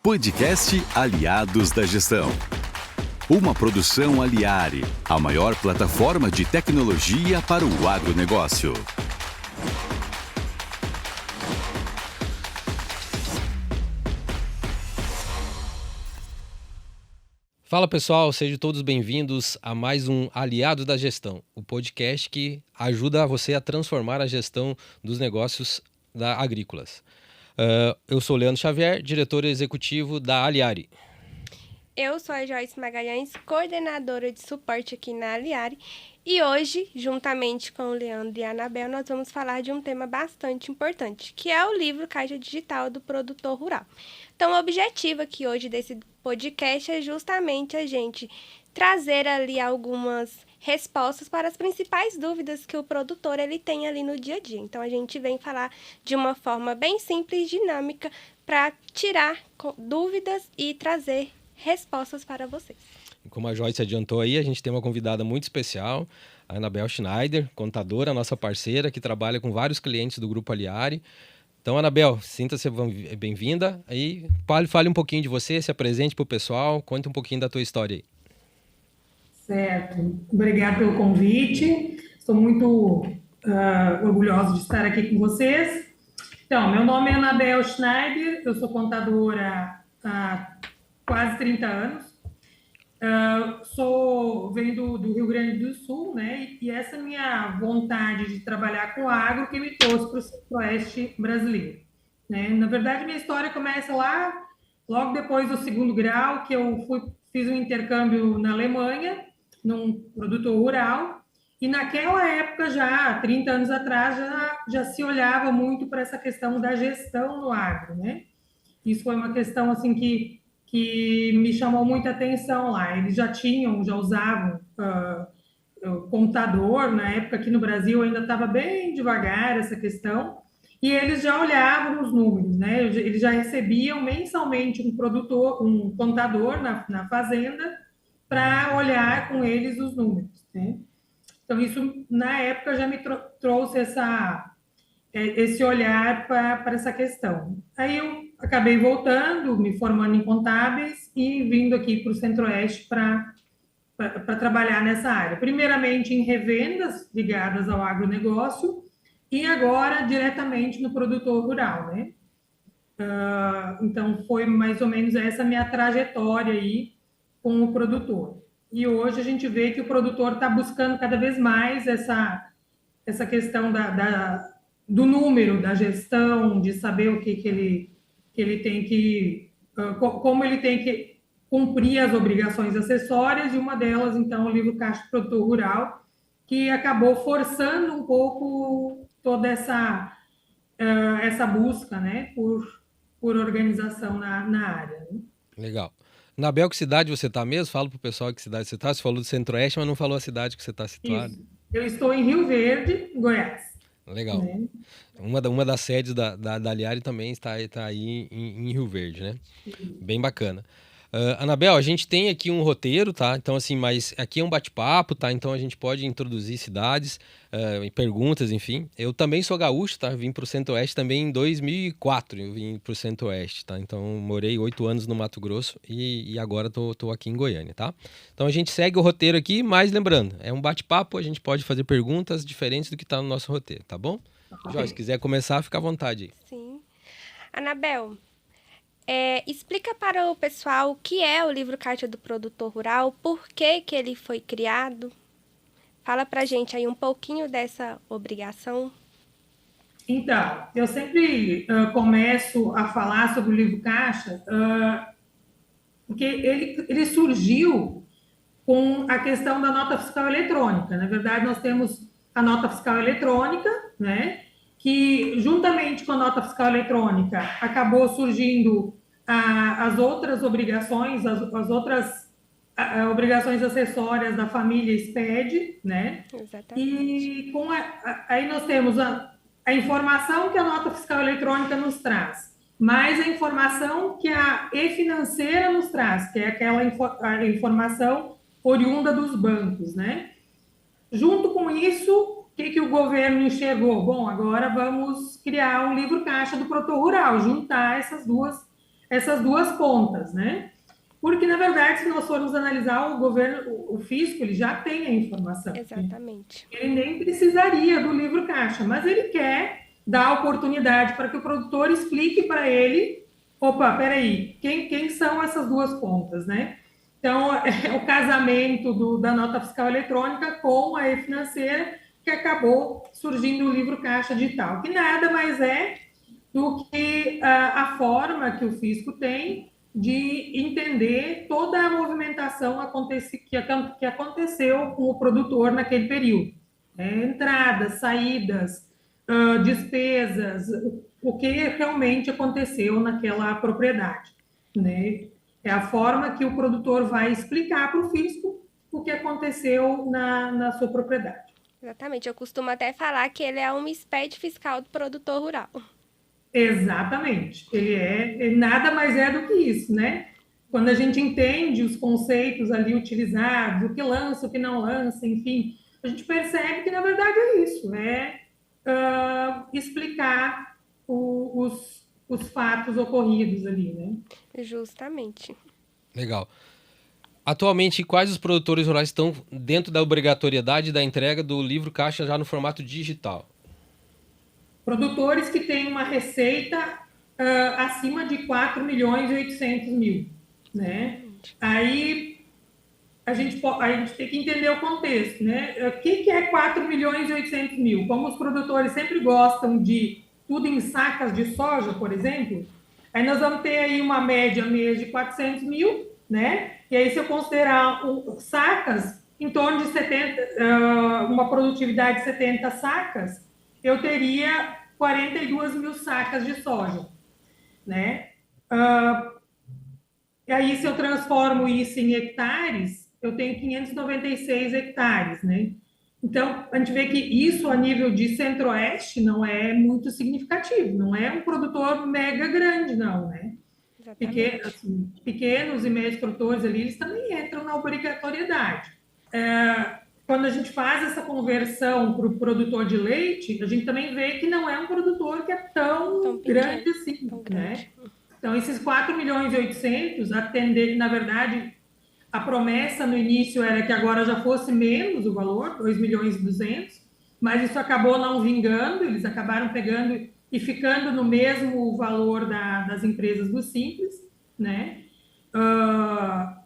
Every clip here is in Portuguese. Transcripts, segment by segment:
Podcast Aliados da Gestão. Uma produção Aliare, a maior plataforma de tecnologia para o agronegócio. Fala pessoal, sejam todos bem-vindos a mais um Aliados da Gestão, o podcast que ajuda você a transformar a gestão dos negócios agrícolas. Eu sou Leandro Xavier, diretor executivo da Aliare. Eu sou a Joyce Magalhães, coordenadora de suporte aqui na Aliare, e hoje, juntamente com o Leandro e a Anabel, nós vamos falar de um tema bastante importante, que é o livro Caixa Digital do Produtor Rural. Então, o objetivo aqui hoje desse podcast é justamente a gente trazer ali algumas respostas para as principais dúvidas que o produtor ele tem ali no dia a dia. Então, a gente vem falar de uma forma bem simples e dinâmica para tirar dúvidas e trazer respostas para vocês. Como a Joyce adiantou aí, a gente tem uma convidada muito especial, a Anabel Schneider, contadora, nossa parceira, que trabalha com vários clientes do Grupo Aliare. Então, Anabel, sinta-se bem-vinda e fale um pouquinho de você, se apresente para o pessoal, conte um pouquinho da tua história aí. Certo. Obrigada pelo convite. Estou muito orgulhosa de estar aqui com vocês. Então, meu nome é Anabel Schneider, eu sou contadora há quase 30 anos. Venho do Rio Grande do Sul, né? E essa minha vontade de trabalhar com agro que me trouxe para o centro-oeste brasileiro, né? Na verdade, minha história começa logo depois do segundo grau, que eu fiz um intercâmbio na Alemanha, num produtor rural, e naquela época, já 30 anos atrás, já se olhava muito para essa questão da gestão no agro, né? Isso foi uma questão assim que me chamou muita atenção lá. Eles já usavam contador, na época aqui no Brasil ainda estava bem devagar essa questão, e eles já olhavam os números, né? Eles já recebiam mensalmente um contador na fazenda para olhar com eles os números, né? Então, isso, na época, já me trouxe esse olhar para essa questão. Aí eu acabei voltando, me formando em contábeis e vindo aqui para o Centro-Oeste para trabalhar nessa área. Primeiramente em revendas ligadas ao agronegócio e agora diretamente no produtor rural, né? Então, foi mais ou menos essa minha trajetória aí com o produtor. E hoje a gente vê que o produtor está buscando cada vez mais essa questão do número, da gestão, de saber o que ele tem como ele tem que cumprir as obrigações acessórias, e uma delas, então, o livro Caixa do Produtor Rural, que acabou forçando um pouco toda essa busca, né, por organização na área. Né? Legal. Anabel, que cidade você está mesmo? Fala para o pessoal que cidade você está. Você falou do Centro-Oeste, mas não falou a cidade que você está situado. Isso. Eu estou em Rio Verde, Goiás. Legal. Né? Uma das sedes da Aliare também está aí em Rio Verde, né? Bem bacana. Anabel, a gente tem aqui um roteiro, tá? Então, assim, mas aqui é um bate-papo, tá? Então a gente pode introduzir cidades, perguntas, enfim. Eu também sou gaúcho, tá? Vim para o Centro-Oeste também em 2004, eu vim para o Centro-Oeste, tá? Então, morei 8 anos no Mato Grosso e agora tô aqui em Goiânia, tá? Então, a gente segue o roteiro aqui, mas lembrando, é um bate-papo, a gente pode fazer perguntas diferentes do que está no nosso roteiro, tá bom? Okay. Joyce, se quiser começar, fica à vontade aí. Sim. Anabel, explica para o pessoal o que é o livro Caixa do Produtor Rural, por que ele foi criado. Fala para a gente aí um pouquinho dessa obrigação. Então, eu sempre começo a falar sobre o livro Caixa porque ele surgiu com a questão da nota fiscal eletrônica. Na verdade, nós temos a nota fiscal eletrônica, né, que juntamente com a nota fiscal eletrônica acabou surgindo as outras obrigações, as outras obrigações acessórias da família SPED, né? Exatamente. E aí nós temos a informação que a nota fiscal eletrônica nos traz, mais a informação que a e-financeira nos traz, que é aquela a informação oriunda dos bancos, né? Junto com isso, o que o governo enxergou? Bom, agora vamos criar um livro caixa do produtor rural, juntar essas duas pontas, né? Porque, na verdade, se nós formos analisar, o governo, o fisco, ele já tem a informação. Exatamente. Ele nem precisaria do livro caixa, mas ele quer dar oportunidade para que o produtor explique para ele, opa, peraí, quem são essas duas pontas, né? Então, é o casamento da nota fiscal eletrônica com a e-financeira que acabou surgindo o livro caixa digital, que nada mais é do que a forma que o fisco tem de entender toda a movimentação que aconteceu com o produtor naquele período. Entradas, saídas, despesas, o que realmente aconteceu naquela propriedade, né? É a forma que o produtor vai explicar para o fisco o que aconteceu na sua propriedade. Exatamente. Eu costumo até falar que ele é uma SPED fiscal do produtor rural. Exatamente. Ele nada mais é do que isso, né? Quando a gente entende os conceitos ali utilizados, o que lança, o que não lança, enfim, a gente percebe que, na verdade, é isso, explicar os fatos ocorridos ali, né? Justamente. Legal. Atualmente, quais os produtores rurais estão dentro da obrigatoriedade da entrega do livro caixa já no formato digital? Produtores que têm uma receita acima de 4 milhões e 800 mil, né? Aí a gente tem que entender o contexto, né? O que é 4 milhões e 800 mil? Como os produtores sempre gostam de tudo em sacas de soja, por exemplo, aí nós vamos ter aí uma média mês de 400 mil, né? E aí se eu considerar sacas, em torno de 70, uma produtividade de 70 sacas, eu teria 42 mil sacas de soja, né? E aí, se eu transformo isso em hectares, eu tenho 596 hectares, né? Então, a gente vê que isso, a nível de centro-oeste, não é muito significativo, não é um produtor mega grande, não, né? Pequenos e médios produtores ali, eles também entram na obrigatoriedade. Quando a gente faz essa conversão para o produtor de leite, a gente também vê que não é um produtor que é tão grande assim, né? Então, esses 4 milhões e 800, atender, na verdade, a promessa no início era que agora já fosse menos o valor, 2 milhões e 200, mas isso acabou não vingando, eles acabaram pegando e ficando no mesmo valor das empresas do Simples, né?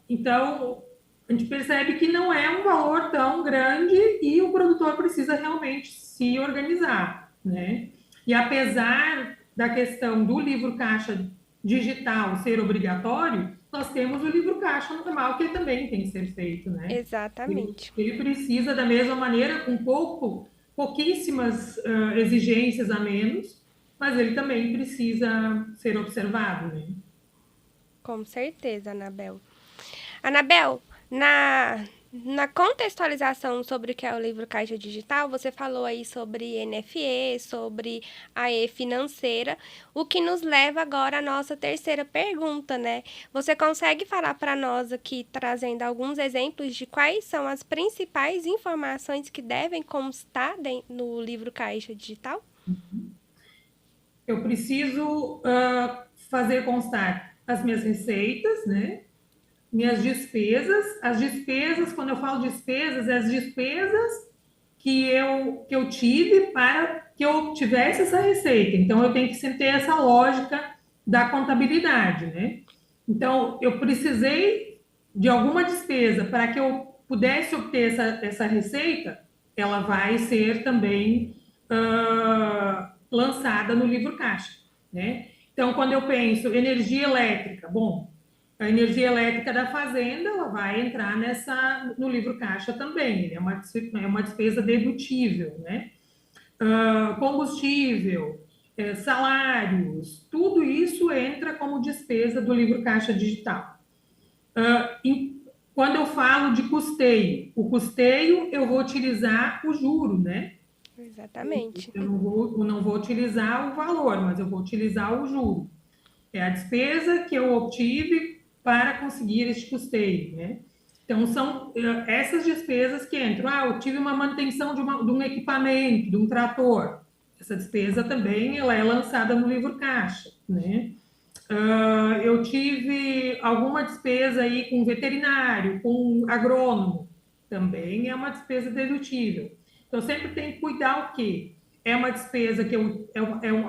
Então, a gente percebe que não é um valor tão grande e o produtor precisa realmente se organizar, né? E apesar da questão do livro caixa digital ser obrigatório, nós temos o livro caixa normal, que também tem que ser feito, né? Exatamente. Ele precisa, da mesma maneira, com pouquíssimas exigências a menos, mas ele também precisa ser observado, né? Com certeza, Anabel. Anabel, na contextualização sobre o que é o livro caixa digital, você falou aí sobre NFE, sobre a e-financeira, o que nos leva agora à nossa terceira pergunta, né? Você consegue falar para nós aqui, trazendo alguns exemplos de quais são as principais informações que devem constar no livro caixa digital? Eu preciso fazer constar as minhas receitas, né? Minhas despesas. As despesas, quando eu falo despesas, é as despesas que eu tive para que eu tivesse essa receita. Então, eu tenho que ter essa lógica da contabilidade, né? Então, eu precisei de alguma despesa para que eu pudesse obter essa receita, ela vai ser também lançada no livro caixa, né? Então, quando eu penso energia elétrica, bom, a energia elétrica da fazenda, ela vai entrar no livro caixa também, é uma despesa dedutível, né? Combustível, salários, tudo isso entra como despesa do livro caixa digital. Quando eu falo de custeio, o custeio eu vou utilizar o juro, né? Exatamente. Eu não vou utilizar o valor, mas eu vou utilizar o juro. É a despesa que eu obtive para conseguir este custeio, né? Então, são essas despesas que entram. Eu tive uma manutenção de um equipamento, de um trator. Essa despesa também ela é lançada no livro caixa, né? Eu tive alguma despesa aí com veterinário, com agrônomo, também é uma despesa dedutível. Então, sempre tem que cuidar o quê? É uma despesa que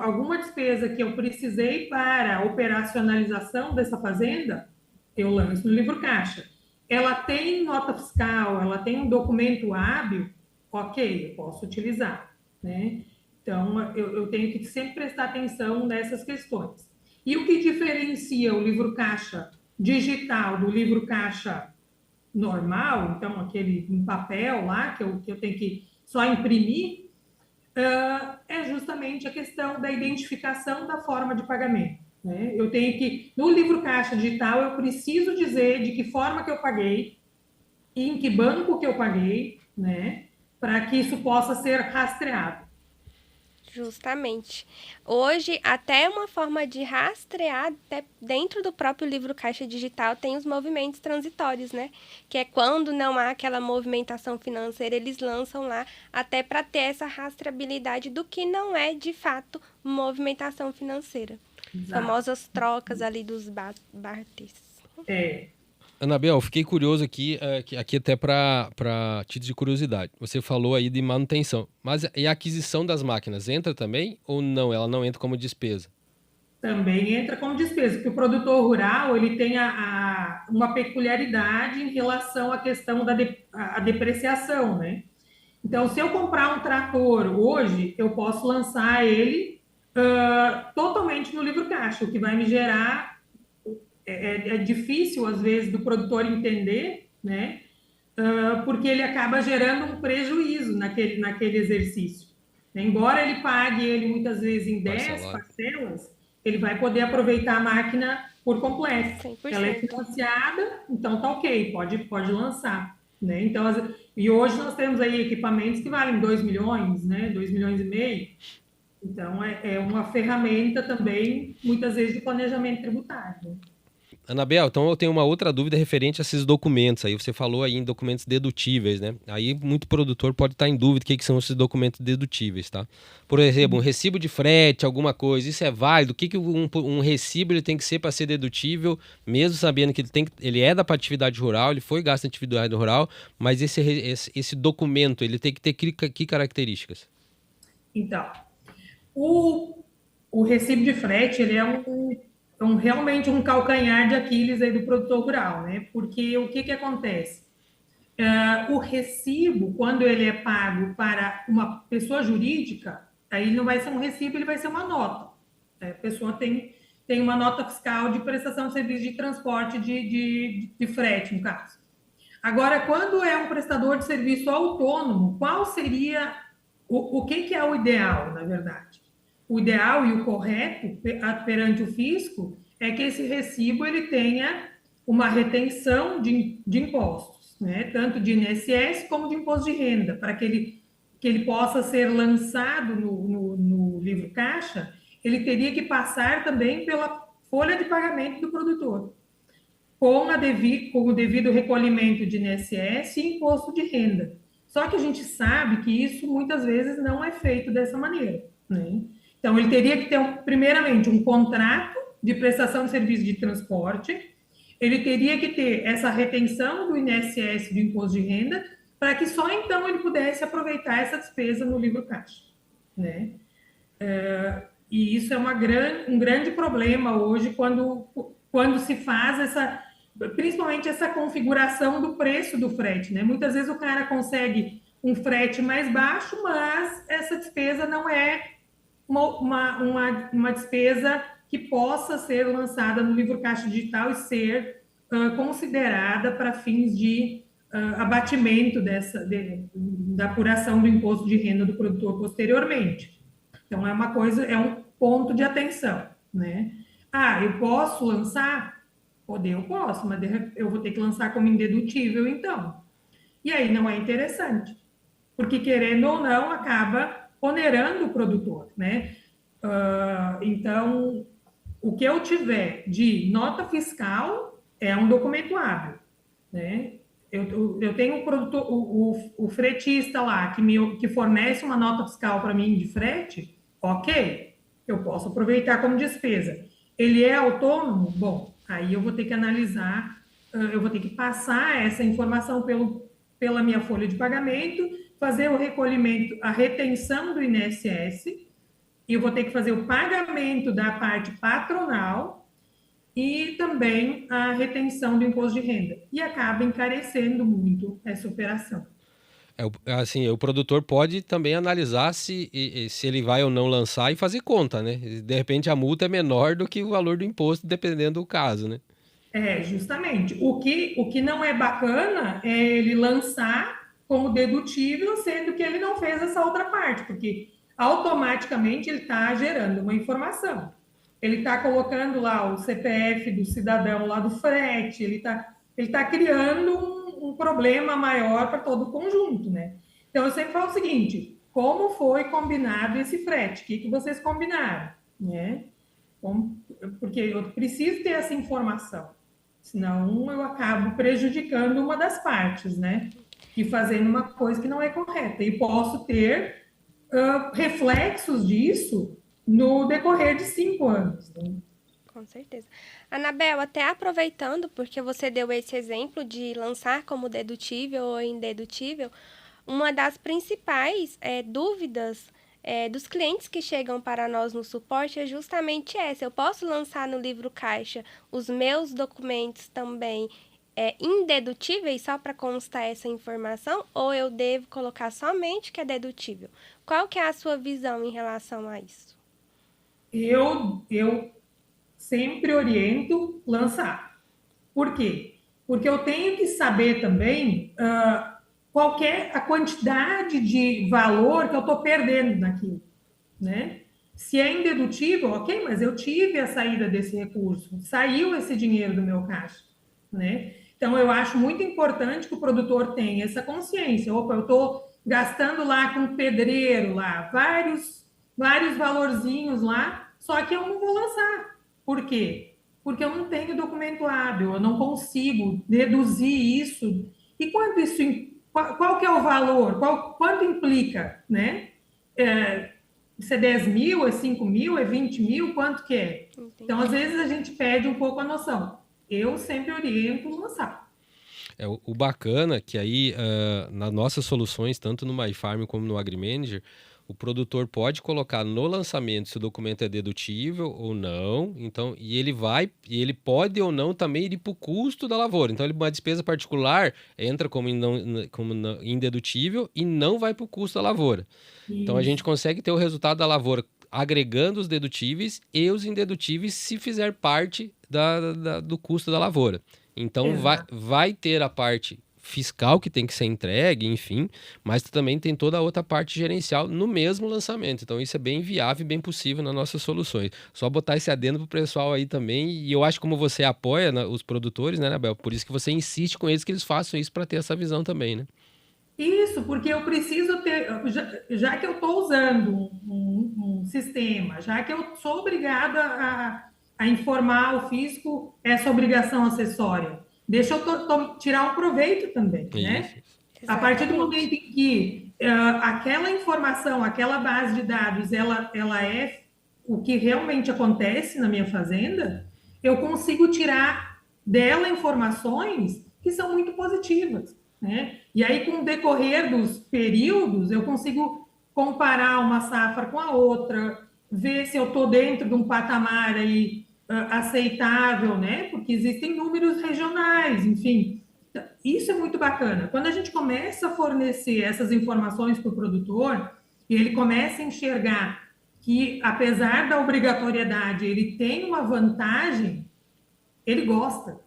alguma despesa que eu precisei para a operacionalização dessa fazenda, eu lanço no livro caixa. Ela tem nota fiscal, ela tem um documento hábil, ok, eu posso utilizar, né? Então, eu tenho que sempre prestar atenção nessas questões. E o que diferencia o livro caixa digital do livro caixa normal, então aquele em papel lá, que eu tenho que só imprimir, é justamente a questão da identificação da forma de pagamento. Né? Eu tenho que, no livro caixa digital, eu preciso dizer de que forma que eu paguei, e em que banco que eu paguei, né? Para que isso possa ser rastreado. Justamente. Hoje, até uma forma de rastrear, até dentro do próprio livro caixa digital, tem os movimentos transitórios, né? Que é quando não há aquela movimentação financeira, eles lançam lá até para ter essa rastreabilidade do que não é, de fato, movimentação financeira. Exato. Famosas trocas ali dos barters. Anabel, fiquei curioso aqui até para título de curiosidade. Você falou aí de manutenção, mas e a aquisição das máquinas entra também ou não? Ela não entra como despesa? Também entra como despesa, porque o produtor rural ele tem uma peculiaridade em relação à questão da depreciação, né? Então, se eu comprar um trator hoje, eu posso lançar ele totalmente no livro caixa, o que vai me gerar é difícil, às vezes, do produtor entender, né? Porque ele acaba gerando um prejuízo naquele exercício. Embora ele pague ele muitas vezes em 10 parcelas, ele vai poder aproveitar a máquina por completo. 100%. Ela é financiada, então tá ok, pode lançar. Né? Então, e hoje nós temos aí equipamentos que valem 2 milhões, né? 2 milhões e meio. Então, é uma ferramenta também, muitas vezes, de planejamento tributário. Anabel, então eu tenho uma outra dúvida referente a esses documentos. Aí você falou aí em documentos dedutíveis, né? Aí muito produtor pode estar em dúvida o que são esses documentos dedutíveis, tá? Por exemplo, um recibo de frete, alguma coisa, isso é válido? O que um recibo ele tem que ser para ser dedutível, mesmo sabendo que ele é da atividade rural, ele foi gasto na atividade rural, mas esse documento, ele tem que ter que características? Então, o recibo de frete, ele é realmente um calcanhar de Aquiles aí do produtor rural, né? Porque o que acontece? O recibo, quando ele é pago para uma pessoa jurídica, aí não vai ser um recibo, ele vai ser uma nota. A pessoa tem uma nota fiscal de prestação de serviço de transporte de frete, no caso. Agora, quando é um prestador de serviço autônomo, qual seria o que é o ideal, na verdade? O ideal e o correto perante o fisco é que esse recibo ele tenha uma retenção de impostos, né? Tanto de INSS como de imposto de renda, para que ele possa ser lançado no livro caixa, ele teria que passar também pela folha de pagamento do produtor, com o devido recolhimento de INSS e imposto de renda. Só que a gente sabe que isso muitas vezes não é feito dessa maneira, né? Então, ele teria que ter, primeiramente, um contrato de prestação de serviço de transporte, ele teria que ter essa retenção do INSS do imposto de renda, para que só então ele pudesse aproveitar essa despesa no livro caixa, né? E isso é um grande problema hoje quando se faz principalmente essa configuração do preço do frete, né? Muitas vezes o cara consegue um frete mais baixo, mas essa despesa não é uma despesa que possa ser lançada no livro caixa digital e ser considerada para fins de abatimento da apuração do imposto de renda do produtor posteriormente. Então, é um ponto de atenção, né? Eu posso lançar? Eu posso, mas eu vou ter que lançar como indedutível, então. E aí não é interessante, porque, querendo ou não, acaba onerando o produtor, né? Então, o que eu tiver de nota fiscal é um documento hábil, né? Eu tenho um produtor, o fretista lá que fornece uma nota fiscal para mim de frete, ok, eu posso aproveitar como despesa. Ele é autônomo? Bom, aí eu vou ter que analisar, eu vou ter que passar essa informação pela minha folha de pagamento, fazer o recolhimento, a retenção do INSS, e eu vou ter que fazer o pagamento da parte patronal e também a retenção do imposto de renda. E acaba encarecendo muito essa operação. Assim, o produtor pode também analisar se ele vai ou não lançar e fazer conta, né? De repente a multa é menor do que o valor do imposto, dependendo do caso, né? Justamente. O que não é bacana é ele lançar como dedutível, sendo que ele não fez essa outra parte, porque automaticamente ele está gerando uma informação. Ele está colocando lá o CPF do cidadão lá do frete, ele tá criando um problema maior para todo o conjunto, né? Então, eu sempre falo o seguinte: como foi combinado esse frete? O que vocês combinaram, né? Porque eu preciso ter essa informação, senão eu acabo prejudicando uma das partes, né? E fazendo uma coisa que não é correta. E posso ter reflexos disso no decorrer de 5 anos, né? Com certeza. Anabel, até aproveitando, porque você deu esse exemplo de lançar como dedutível ou indedutível, uma das principais dúvidas dos clientes que chegam para nós no suporte é justamente essa. Eu posso lançar no livro caixa os meus documentos também indedutíveis só para constar essa informação, ou eu devo colocar somente que é dedutível? Qual que é a sua visão em relação a isso? Eu sempre oriento lançar. Por quê? Porque eu tenho que saber também qual que é a quantidade de valor que eu estou perdendo naquilo, né? Se é indedutível, ok, mas eu tive a saída desse recurso, saiu esse dinheiro do meu caixa, né? Então, eu acho muito importante que o produtor tenha essa consciência. Opa, eu estou gastando lá com pedreiro, lá, vários valorzinhos lá, só que eu não vou lançar. Por quê? Porque eu não tenho documento hábil, eu não consigo deduzir isso. E qual que é o valor? Quanto implica, né? Se é 10 mil, é 5 mil, é 20 mil, quanto que é? Entendi. Então, às vezes, a gente perde um pouco a noção. Eu sempre oriento lançar. O bacana é que aí, nas nossas soluções, tanto no MyFarm como no AgriManager, o produtor pode colocar no lançamento se o documento é dedutível ou não, então, e ele pode ou não também ir para o custo da lavoura. Então, uma despesa particular entra como indedutível e não vai para o custo da lavoura. Então, a gente Isso. consegue ter o resultado da lavoura agregando os dedutíveis e os indedutíveis se fizer parte do custo da lavoura. Então, Exato. vai ter a parte fiscal que tem que ser entregue, enfim, mas também tem toda a outra parte gerencial no mesmo lançamento. Então, isso é bem viável e bem possível nas nossas soluções. Só botar esse adendo pro pessoal aí também. E eu acho que como você apoia, né, os produtores, né, Anabel? Por isso que você insiste com eles que eles façam isso para ter essa visão também, né? Isso, porque eu preciso ter, já que eu estou usando um sistema, já que eu sou obrigada a informar o fisco essa obrigação acessória, deixa eu tirar um proveito também, né? Isso. A partir do Exatamente. momento em que aquela informação, aquela base de dados, ela é o que realmente acontece na minha fazenda, eu consigo tirar dela informações que são muito positivas, né? E aí, com o decorrer dos períodos, eu consigo comparar uma safra com a outra, ver se eu estou dentro de um patamar aí aceitável, né? Porque existem números regionais, enfim. Isso é muito bacana. Quando a gente começa a fornecer essas informações para o produtor e ele começa a enxergar que, apesar da obrigatoriedade, ele tem uma vantagem, ele gosta.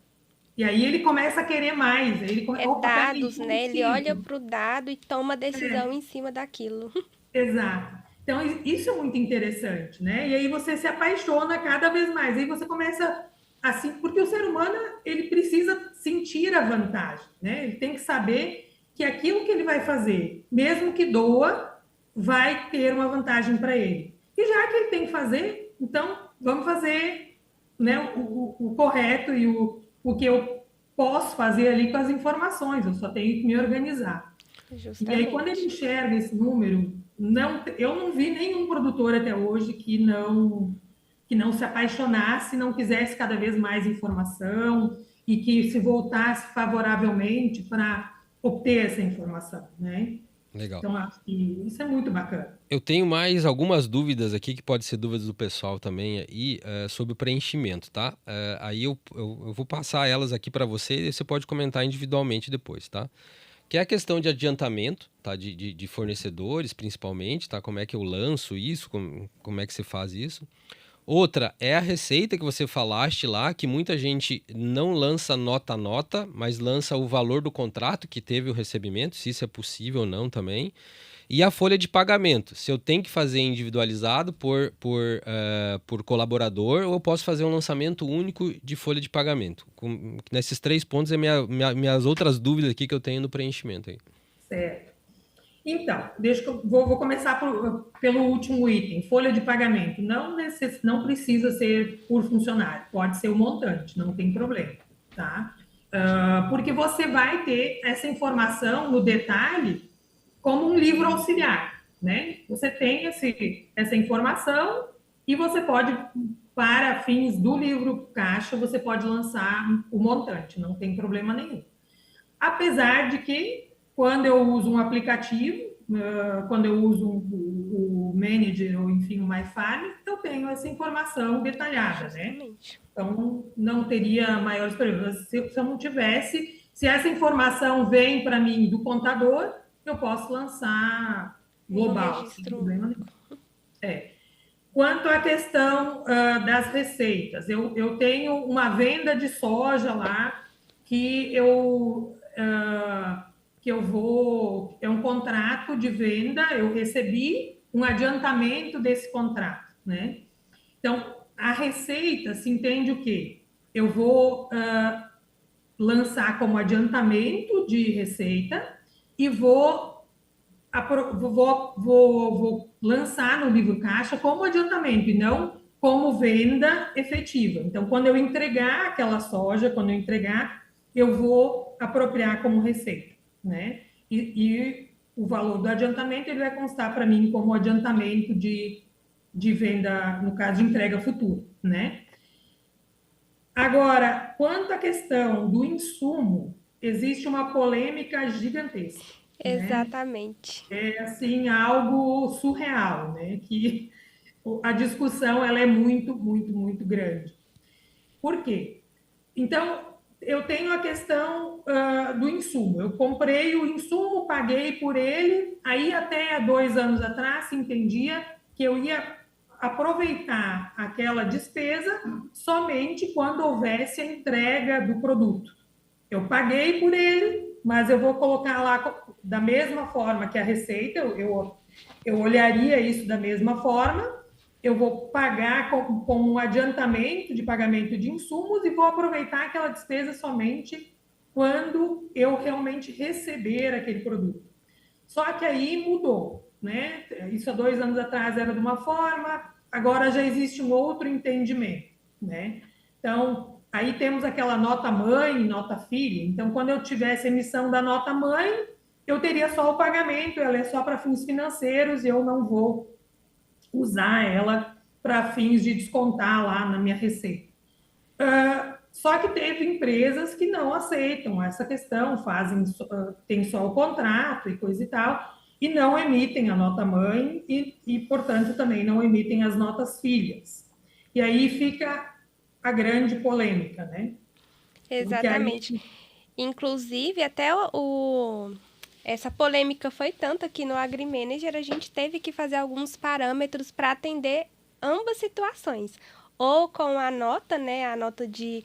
E aí ele começa a querer mais. Aí ele É opa, peraí, dados, né? Ele olha consigo. para o dado e toma decisão em cima daquilo. Exato. Então, isso é muito interessante, né? E aí você se apaixona cada vez mais. Aí você começa assim, porque o ser humano, ele precisa sentir a vantagem, né? Ele tem que saber que aquilo que ele vai fazer, mesmo que doa, vai ter uma vantagem para ele. E já que ele tem que fazer, então vamos fazer, né, o correto e o que eu posso fazer ali com as informações, eu só tenho que me organizar. E aí, quando ele Justamente. enxerga esse número, eu não vi nenhum produtor até hoje que que não se apaixonasse, não quisesse cada vez mais informação e que se voltasse favoravelmente para obter essa informação, né? Legal. Então, acho que isso é muito bacana. Eu tenho mais algumas dúvidas aqui, que pode ser dúvidas do pessoal também aí, sobre o preenchimento, tá? Aí eu vou passar elas aqui para você e você pode comentar individualmente depois, tá? Que é a questão de adiantamento, tá? De fornecedores, principalmente, tá? Como é que eu lanço isso, como é que se faz isso. Outra é a receita que você falaste lá, que muita gente não lança nota a nota, mas lança o valor do contrato que teve o recebimento, se isso é possível ou não também. E a folha de pagamento, se eu tenho que fazer individualizado por colaborador, ou eu posso fazer um lançamento único de folha de pagamento. Nesses 3 pontos é minhas outras dúvidas aqui que eu tenho no preenchimento aí. Certo. Então, deixa que vou começar pelo último item, folha de pagamento. Não precisa ser por funcionário, pode ser o montante, não tem problema, tá? Porque você vai ter essa informação no detalhe como um livro auxiliar, né? Você tem essa informação e você pode, para fins do livro caixa, você pode lançar o montante, não tem problema nenhum. Apesar de que, quando eu uso um aplicativo, quando eu uso o Manager ou, enfim, o MyFarm, eu tenho essa informação detalhada, né? Então, não teria maiores problemas. Se eu não tivesse, se essa informação vem para mim do contador, eu posso lançar global, sem problema nenhum. Quanto à questão das receitas, eu tenho uma venda de soja lá que é um contrato de venda, eu recebi um adiantamento desse contrato, né? Então, a receita se entende o quê? Eu vou lançar como adiantamento de receita e vou lançar no livro caixa como adiantamento e não como venda efetiva. Então, quando eu entregar aquela soja, eu vou apropriar como receita, né? E o valor do adiantamento ele vai constar para mim como adiantamento de venda, no caso de entrega futura, né? Agora, quanto à questão do insumo, existe uma polêmica gigantesca. Exatamente. Né? É assim algo surreal, né? Que a discussão ela é muito, muito, muito grande. Por quê? Então, eu tenho a questão do insumo. Eu comprei o insumo, paguei por ele, aí até 2 anos atrás se entendia que eu ia aproveitar aquela despesa somente quando houvesse a entrega do produto. Eu paguei por ele, mas eu vou colocar lá da mesma forma que a receita, eu olharia isso da mesma forma, eu vou pagar como um adiantamento de pagamento de insumos e vou aproveitar aquela despesa somente quando eu realmente receber aquele produto. Só que aí mudou, né? Isso há 2 anos atrás era de uma forma, agora já existe um outro entendimento, né? Então, aí temos aquela nota mãe e nota filha. Então, quando eu tivesse emissão da nota mãe, eu teria só o pagamento, ela é só para fins financeiros e eu não vou usar ela para fins de descontar lá na minha receita. Só que teve empresas que não aceitam essa questão, tem só o contrato e coisa e tal, e não emitem a nota mãe e, portanto, também não emitem as notas filhas. E aí fica a grande polêmica, né? Exatamente. Inclusive, até essa polêmica foi tanta que no AgriManager a gente teve que fazer alguns parâmetros para atender ambas situações. Ou com a nota, né, a nota de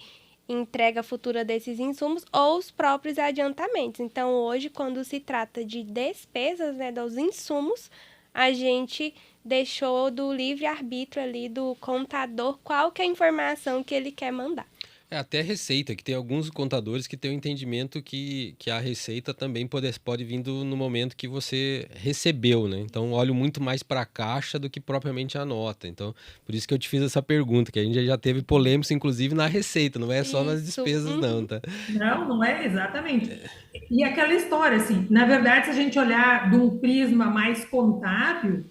entrega futura desses insumos, ou os próprios adiantamentos. Então, hoje, quando se trata de despesas, né, dos insumos, a gente deixou do livre-arbítrio ali do contador qual que é a informação que ele quer mandar. Até receita, que tem alguns contadores que têm o entendimento que a receita também pode vir no momento que você recebeu, né? Então, olho muito mais para a caixa do que propriamente a nota. Então, por isso que eu te fiz essa pergunta, que a gente já teve polêmica, inclusive, na receita, não é só nas despesas, não, tá? Não é, exatamente. E aquela história, assim, na verdade, se a gente olhar de um prisma mais contábil,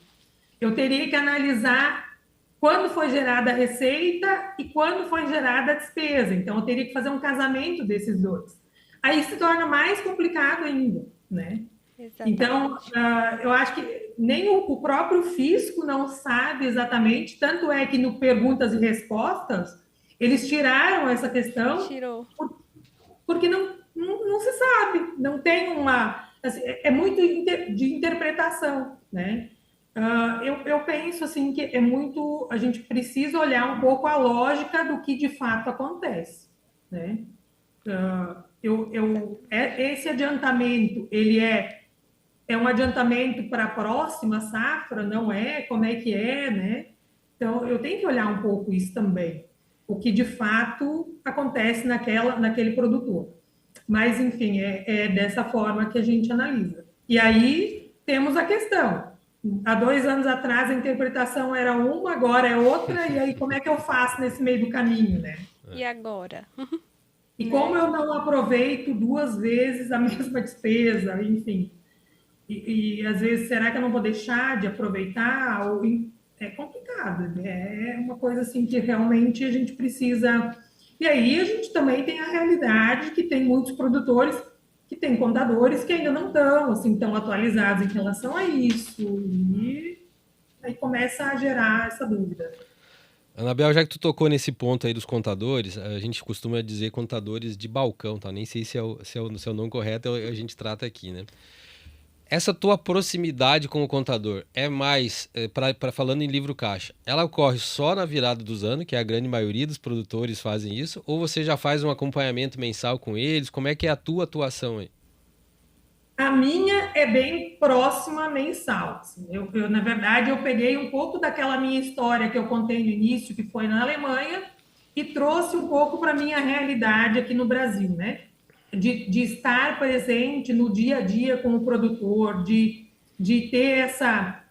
eu teria que analisar quando foi gerada a receita e quando foi gerada a despesa. Então, eu teria que fazer um casamento desses dois. Aí se torna mais complicado ainda, né? Exatamente. Então, eu acho que nem o próprio fisco não sabe exatamente, tanto é que no perguntas e respostas, eles tiraram essa questão Tirou. porque não se sabe, não tem uma... Assim, é muito de interpretação, né? Eu penso assim que é muito... A gente precisa olhar um pouco a lógica do que de fato acontece, né? Esse adiantamento, ele é um adiantamento para a próxima safra? Não é? Como é que é, né? Então, eu tenho que olhar um pouco isso também, o que de fato acontece naquele produtor. Mas, enfim, é dessa forma que a gente analisa. E aí temos a questão. Há 2 anos atrás a interpretação era uma, agora é outra, e aí como é que eu faço nesse meio do caminho, né? E agora? E como eu não aproveito 2 vezes a mesma despesa, enfim. E às vezes, será que eu não vou deixar de aproveitar? É complicado, é uma coisa assim que realmente a gente precisa. E aí a gente também tem a realidade que tem muitos produtores que têm contadores que ainda não estão assim tão atualizados em relação a isso. E aí começa a gerar essa dúvida. Anabel, já que tu tocou nesse ponto aí dos contadores, a gente costuma dizer contadores de balcão, tá? Nem sei se é o nome correto, a gente trata aqui, né? Essa tua proximidade com o contador é mais, falando em livro caixa, ela ocorre só na virada dos anos, que a grande maioria dos produtores fazem isso, ou você já faz um acompanhamento mensal com eles? Como é que é a tua atuação aí? A minha é bem próxima mensal. Assim. Na verdade, eu peguei um pouco daquela minha história que eu contei no início, que foi na Alemanha, e trouxe um pouco para a minha realidade aqui no Brasil, né? De estar presente no dia a dia com o produtor, de ter essa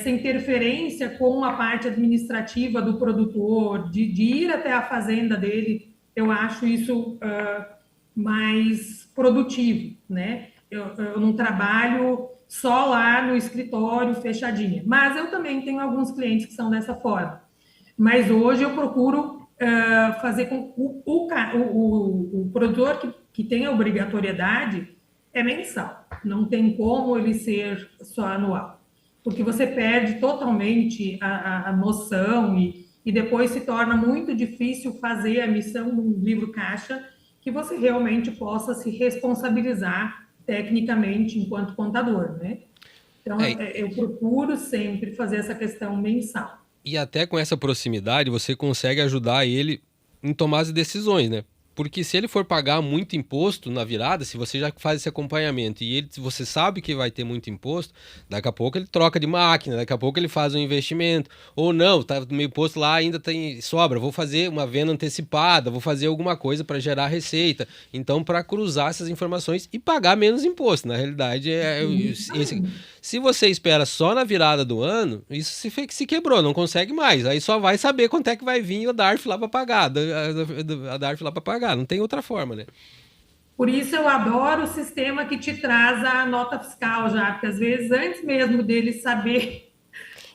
interferência com a parte administrativa do produtor, de ir até a fazenda dele, eu acho isso mais produtivo, né? Eu não trabalho só lá no escritório fechadinha, mas eu também tenho alguns clientes que são dessa forma. Mas hoje eu procuro fazer com o produtor que tem a obrigatoriedade é mensal, não tem como ele ser só anual, porque você perde totalmente a noção e depois se torna muito difícil fazer a missão de um livro caixa que você realmente possa se responsabilizar tecnicamente enquanto contador, né? Então, eu procuro sempre fazer essa questão mensal. E até com essa proximidade, você consegue ajudar ele em tomar as decisões, né? Porque se ele for pagar muito imposto na virada, se você já faz esse acompanhamento e você sabe que vai ter muito imposto, daqui a pouco ele troca de máquina, daqui a pouco ele faz um investimento. Ou não, tá no meu imposto lá ainda tem sobra, vou fazer uma venda antecipada, vou fazer alguma coisa para gerar receita. Então, para cruzar essas informações e pagar menos imposto. Na realidade, se você espera só na virada do ano, isso se quebrou, não consegue mais. Aí só vai saber quanto é que vai vir a DARF lá para pagar, a DARF lá para pagar. Não tem outra forma, né? Por isso eu adoro o sistema que te traz a nota fiscal já, porque às vezes antes mesmo dele saber,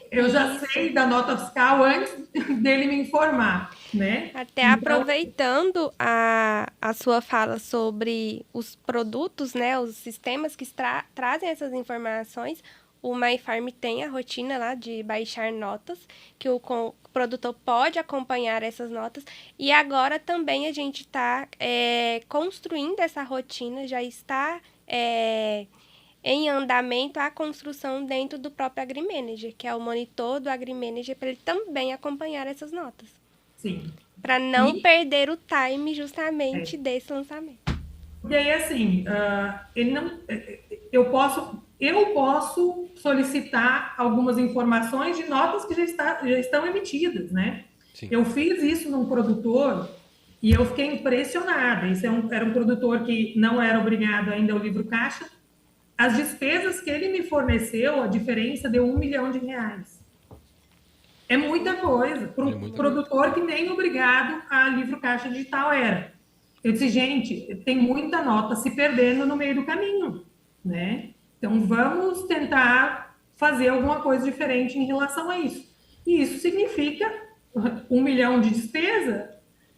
eu já sei da nota fiscal antes dele me informar, né? Até aproveitando a sua fala sobre os produtos, né, os sistemas que trazem essas informações, o MyFarm tem a rotina lá de baixar notas, que o produtor pode acompanhar essas notas. E agora também a gente está construindo essa rotina, já está em andamento a construção dentro do próprio AgriManager, que é o monitor do AgriManager, para ele também acompanhar essas notas. Sim. Para não perder o time justamente desse lançamento. E aí, assim, eu posso solicitar algumas informações de notas que já estão emitidas, né? Sim. Eu fiz isso num produtor e eu fiquei impressionada. Era um produtor que não era obrigado ainda ao livro caixa. As despesas que ele me forneceu, a diferença deu R$1 milhão. É muita coisa para um produtor que nem obrigado a livro caixa digital era. Eu disse, gente, tem muita nota se perdendo no meio do caminho, né? Então, vamos tentar fazer alguma coisa diferente em relação a isso. E isso significa 1 milhão de despesa,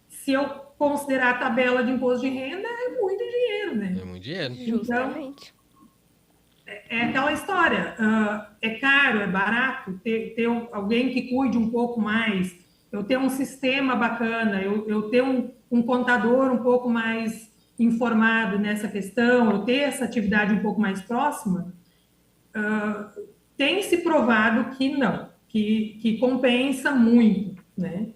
se eu considerar a tabela de imposto de renda, é muito dinheiro, né? É muito dinheiro. Justamente. É aquela história, é caro, é barato ter alguém que cuide um pouco mais, eu ter um sistema bacana, eu ter um contador um pouco mais informado nessa questão, eu ter essa atividade um pouco mais próxima, tem se provado que não, que compensa muito, né?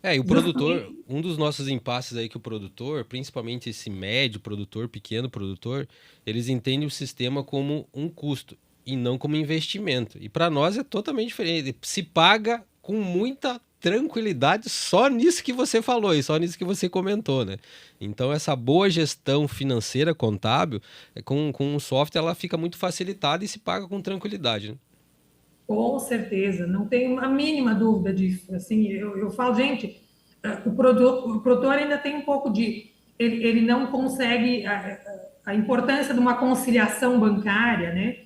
E o produtor, Justamente. um dos nossos impasses aí que o produtor, principalmente esse médio produtor, pequeno produtor, eles entendem o sistema como um custo e não como investimento. E para nós é totalmente diferente. Se paga com muita tranquilidade só nisso que você falou e só nisso que você comentou, né? Então essa boa gestão financeira contábil, com o software ela fica muito facilitada e se paga com tranquilidade, né? Com certeza, não tenho a mínima dúvida disso. Assim, eu falo, gente, o produtor ainda tem um pouco de. Ele não consegue a importância de uma conciliação bancária, né?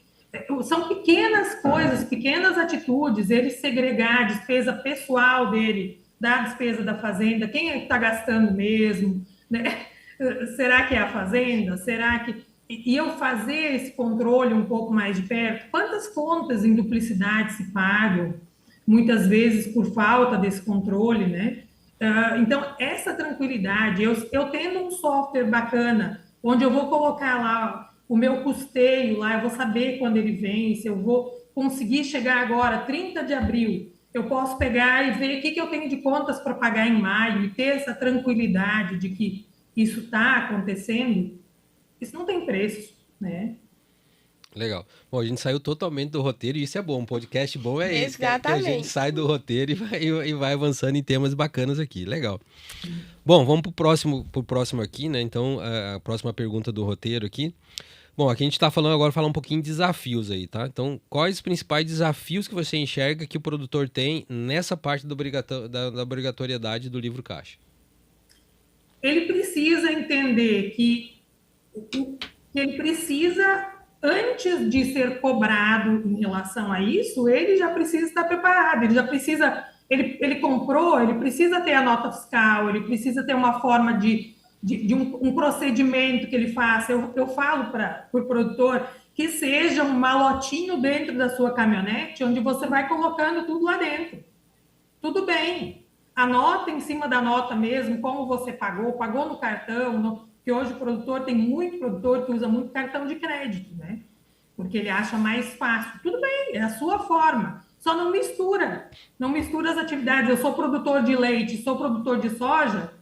São pequenas coisas, pequenas atitudes, ele segregar a despesa pessoal dele da despesa da fazenda, quem é que está gastando mesmo, né? Será que é a fazenda? Será que e eu fazer esse controle um pouco mais de perto, quantas contas em duplicidade se pagam, muitas vezes por falta desse controle, né? Então, essa tranquilidade, eu tendo um software bacana, onde eu vou colocar lá o meu custeio, lá eu vou saber quando ele vem, se eu vou conseguir chegar agora, 30 de abril, eu posso pegar e ver o que eu tenho de contas para pagar em maio e ter essa tranquilidade de que isso está acontecendo, isso não tem preço, né? Legal. Bom, a gente saiu totalmente do roteiro e isso é bom. Um podcast bom é esse, que a gente Exatamente. sai do roteiro e vai avançando em temas bacanas aqui. Legal. Bom, vamos pro próximo aqui, né? Então, a próxima pergunta do roteiro aqui. Bom, aqui a gente tá falando agora, falar um pouquinho de desafios aí, tá? Então, quais os principais desafios que você enxerga que o produtor tem nessa parte da obrigatoriedade do livro caixa? Ele precisa entender que ele precisa, antes de ser cobrado em relação a isso, ele já precisa estar preparado, ele já precisa, ele comprou, ele precisa ter a nota fiscal, ele precisa ter uma forma de um procedimento que ele faça. Eu falo para o produtor que seja um malotinho dentro da sua caminhonete, onde você vai colocando tudo lá dentro. Tudo bem, anota em cima da nota mesmo como você pagou no cartão, que hoje o produtor, tem muito produtor que usa muito cartão de crédito, né? Porque ele acha mais fácil. Tudo bem, é a sua forma. Só não mistura. Não mistura as atividades. Eu sou produtor de leite, sou produtor de soja,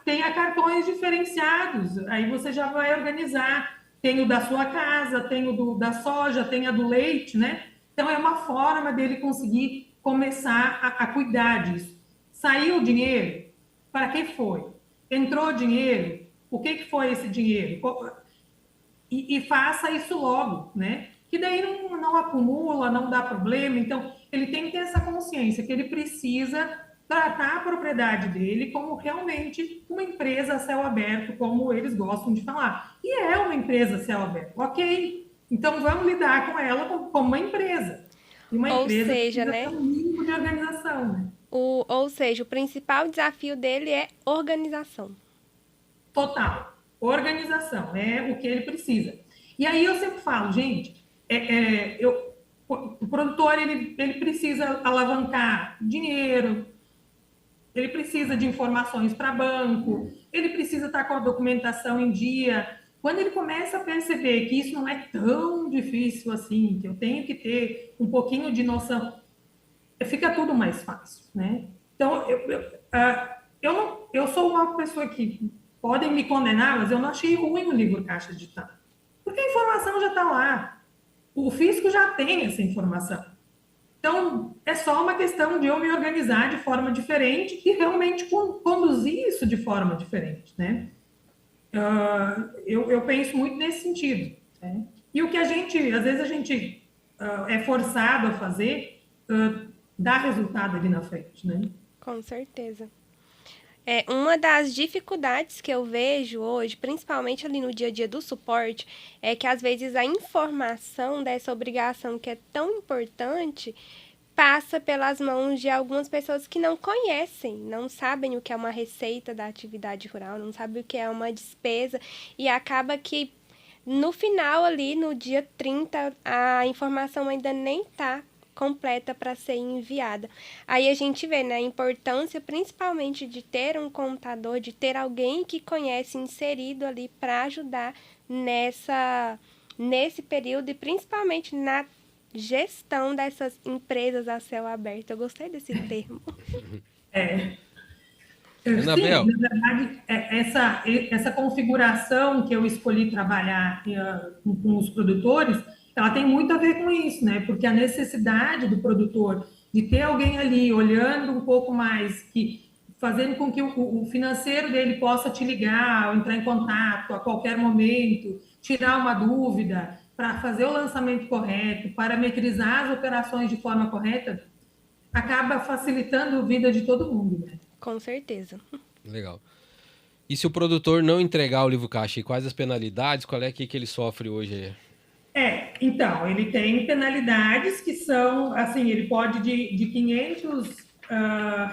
tenha cartões diferenciados. Aí você já vai organizar. Tem o da sua casa, tem o da soja, tem a do leite, né? Então é uma forma dele conseguir começar a cuidar disso. Saiu o dinheiro? Para que foi? Entrou dinheiro? O que foi esse dinheiro? E faça isso logo, né? Que daí não acumula, não dá problema. Então, ele tem que ter essa consciência que ele precisa tratar a propriedade dele como realmente uma empresa a céu aberto, como eles gostam de falar. E é uma empresa a céu aberto, ok. Então, vamos lidar com ela como uma empresa. E uma Ou empresa seja, precisa né? ter um mínimo de organização, né? Ou seja, o principal desafio dele é organização. Total. Organização é o que ele precisa. E aí eu sempre falo, gente, o produtor ele precisa alavancar dinheiro, ele precisa de informações para banco, ele precisa estar com a documentação em dia. Quando ele começa a perceber que isso não é tão difícil assim, que eu tenho que ter um pouquinho de noção, fica tudo mais fácil, né? Então, eu sou uma pessoa que podem me condenar, mas eu não achei ruim o livro Caixa Digital. Porque a informação já está lá. O fisco já tem essa informação. Então, é só uma questão de eu me organizar de forma diferente e realmente conduzir isso de forma diferente, né? Eu penso muito nesse sentido, né? E o que às vezes a gente é forçado a fazer, dá resultado ali na frente, né? Com certeza. Uma das dificuldades que eu vejo hoje, principalmente ali no dia a dia do suporte, é que às vezes a informação dessa obrigação que é tão importante passa pelas mãos de algumas pessoas que não conhecem, não sabem o que é uma receita da atividade rural, não sabem o que é uma despesa, e acaba que no final ali, no dia 30, a informação ainda nem está completa para ser enviada. Aí a gente vê, né, a importância principalmente de ter um contador, de ter alguém que conhece inserido ali para ajudar nesse período e principalmente na gestão dessas empresas a céu aberto. Eu gostei desse termo. Anabel. Sim, na verdade, essa configuração que eu escolhi trabalhar com os produtores, ela tem muito a ver com isso, né? Porque a necessidade do produtor de ter alguém ali olhando um pouco mais, fazendo com que o financeiro dele possa te ligar, ou entrar em contato a qualquer momento, tirar uma dúvida, para fazer o lançamento correto, parametrizar as operações de forma correta, acaba facilitando a vida de todo mundo, né? Com certeza. Legal. E se o produtor não entregar o livro caixa, e quais as penalidades? Qual é que ele sofre hoje? Então, ele tem penalidades que são, assim, ele pode de 500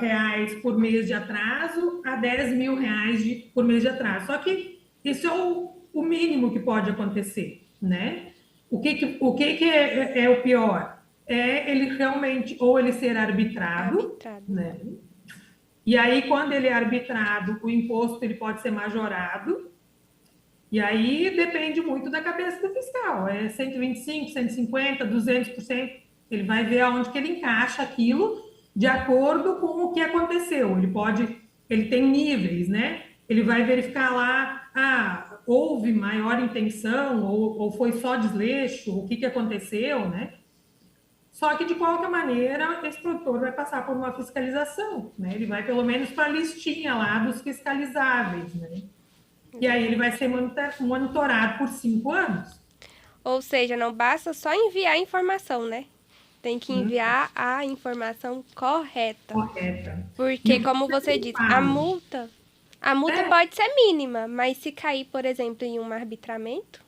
reais por mês de atraso a 10 mil reais por mês de atraso. Só que isso é o mínimo que pode acontecer, né? O que é o pior? É ele realmente, ou ele ser arbitrado. Né? E aí, quando ele é arbitrado, o imposto ele pode ser majorado. E aí depende muito da cabeça do fiscal. É 125%, 150%, 200%. Ele vai ver aonde que ele encaixa aquilo de acordo com o que aconteceu. Ele tem níveis, né? Ele vai verificar lá, houve maior intenção ou foi só desleixo, o que aconteceu, né? Só que, de qualquer maneira, esse produtor vai passar por uma fiscalização, né? Ele vai, pelo menos, para a listinha lá dos fiscalizáveis, né? E aí ele vai ser monitorado por 5 anos. Ou seja, não basta só enviar a informação, né? Tem que enviar a informação correta. Porque, como você disse, a multa pode ser mínima, mas se cair, por exemplo, em um arbitramento...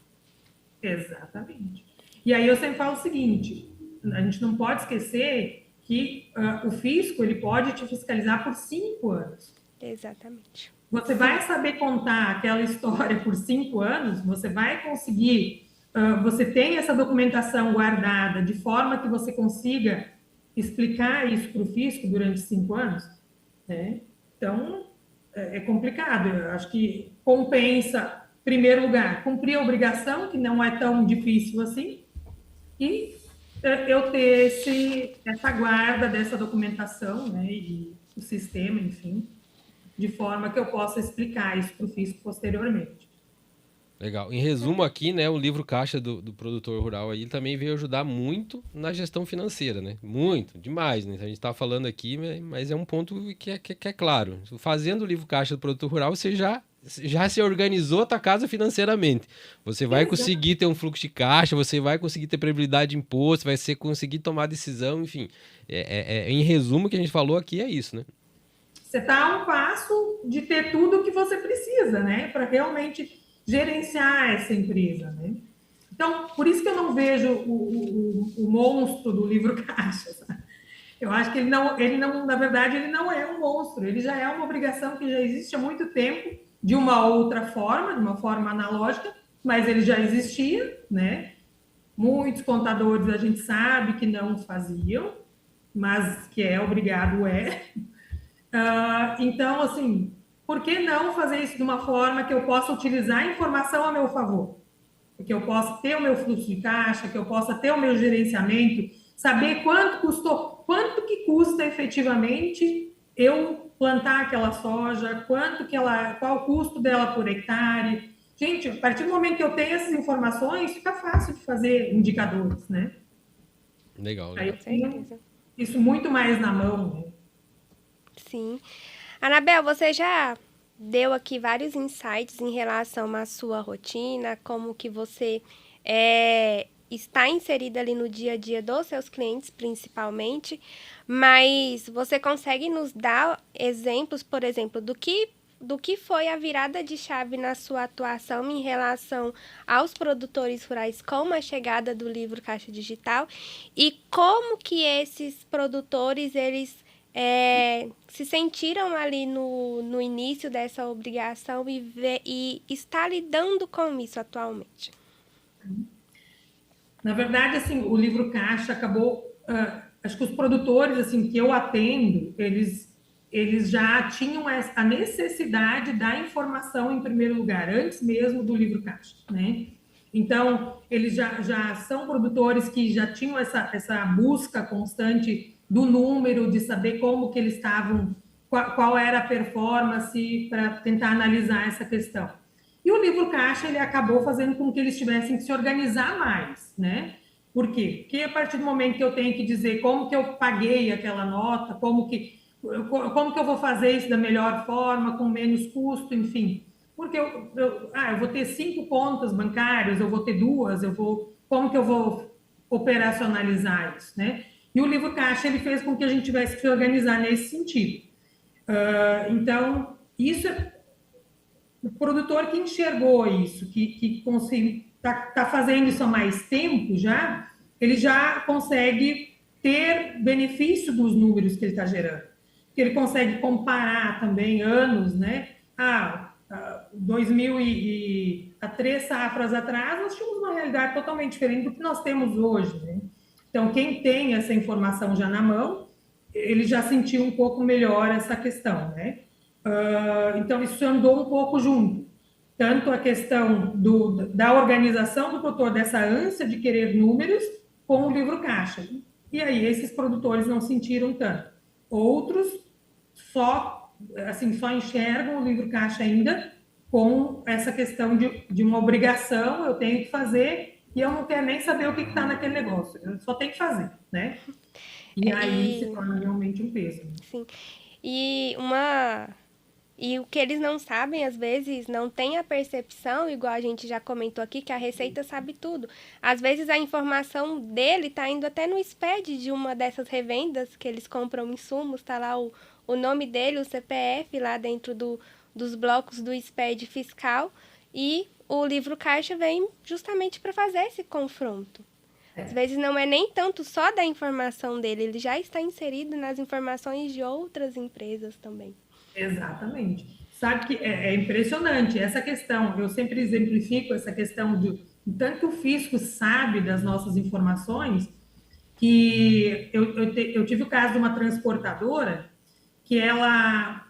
Exatamente. E aí eu sempre falo o seguinte, a gente não pode esquecer que o fisco ele pode te fiscalizar por 5 anos. Exatamente. Você vai saber contar aquela história por 5 anos, você vai conseguir, você tem essa documentação guardada de forma que você consiga explicar isso para o fisco durante 5 anos, né? Então, é complicado. Eu acho que compensa, em primeiro lugar, cumprir a obrigação, que não é tão difícil assim, e eu ter essa guarda dessa documentação, né, e o sistema, enfim, de forma que eu possa explicar isso para o fisco posteriormente. Legal. Em resumo aqui, né, o livro caixa do produtor rural aí também veio ajudar muito na gestão financeira, né? Muito, demais, né? A gente está falando aqui, mas é um ponto que é claro. Fazendo o livro caixa do produtor rural, você já se organizou a tua casa financeiramente. Você vai conseguir ter um fluxo de caixa, você vai conseguir ter previsibilidade de imposto, conseguir tomar decisão, enfim. Em resumo, o que a gente falou aqui é isso, né? Você está a um passo de ter tudo o que você precisa, né? Para realmente gerenciar essa empresa, né? Então, por isso que eu não vejo o monstro do livro caixa, sabe? Eu acho que ele não, na verdade, ele não é um monstro, ele já é uma obrigação que já existe há muito tempo, de uma outra forma, de uma forma analógica, mas ele já existia, né? Muitos contadores a gente sabe que não faziam, mas que é obrigado, então, assim, por que não fazer isso de uma forma que eu possa utilizar a informação a meu favor? Que eu possa ter o meu fluxo de caixa, que eu possa ter o meu gerenciamento, saber quanto que custa efetivamente eu plantar aquela soja, qual o custo dela por hectare. Gente, a partir do momento que eu tenho essas informações, fica fácil de fazer indicadores, né? Legal. Aí eu tenho isso muito mais na mão, né? Sim. Anabel, você já deu aqui vários insights em relação à sua rotina, como que você está inserida ali no dia a dia dos seus clientes, principalmente, mas você consegue nos dar exemplos, por exemplo, do que do que foi a virada de chave na sua atuação em relação aos produtores rurais com a chegada do livro Caixa Digital e como que esses produtores, eles se sentiram ali no início dessa obrigação e está lidando com isso atualmente. Na verdade, assim, o livro Caixa acabou... acho que os produtores assim, que eu atendo, eles já tinham a necessidade da informação em primeiro lugar, antes mesmo do livro Caixa, né? Então, eles já são produtores que já tinham essa busca constante do número, de saber como que eles estavam, qual era a performance para tentar analisar essa questão. E o livro Caixa, ele acabou fazendo com que eles tivessem que se organizar mais, né? Por quê? Porque a partir do momento que eu tenho que dizer como que eu paguei aquela nota, como que eu vou fazer isso da melhor forma, com menos custo, enfim. Porque eu vou ter 5 contas bancárias, eu vou ter 2, como que eu vou operacionalizar isso, né? E o livro Caixa, ele fez com que a gente tivesse que se organizar nesse sentido. Então, isso o produtor que enxergou isso, que está fazendo isso há mais tempo já, ele já consegue ter benefício dos números que ele está gerando. Que ele consegue comparar também anos, né? 2000 há 3 safras atrás, nós tínhamos uma realidade totalmente diferente do que nós temos hoje, né? Então, quem tem essa informação já na mão, ele já sentiu um pouco melhor essa questão, né? Então, isso andou um pouco junto. Tanto a questão da organização do produtor, dessa ânsia de querer números, com o livro Caixa. E aí, esses produtores não sentiram tanto. Outros só enxergam o livro Caixa ainda com essa questão de uma obrigação, eu tenho que fazer, e eu não quero nem saber o que está naquele negócio, eu só tenho que fazer, né? E aí se torna realmente um peso. Sim. E o que eles não sabem, às vezes, não tem a percepção, igual a gente já comentou aqui, que a Receita sabe tudo. Às vezes a informação dele está indo até no SPED de uma dessas revendas que eles compram insumos, está lá o nome dele, o CPF, lá dentro dos blocos do SPED fiscal, e o livro Caixa vem justamente para fazer esse confronto. Às vezes não é nem tanto só da informação dele, ele já está inserido nas informações de outras empresas também. Exatamente. Sabe que é impressionante essa questão, eu sempre exemplifico essa questão de tanto o fisco sabe das nossas informações, que eu tive o caso de uma transportadora que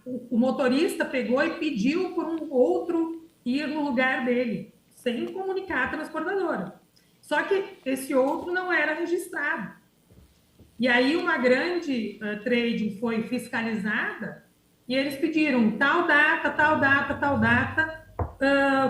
o motorista pegou e pediu por um outro ir no lugar dele, sem comunicar a transportadora. Só que esse outro não era registrado. E aí uma grande trading foi fiscalizada e eles pediram tal data,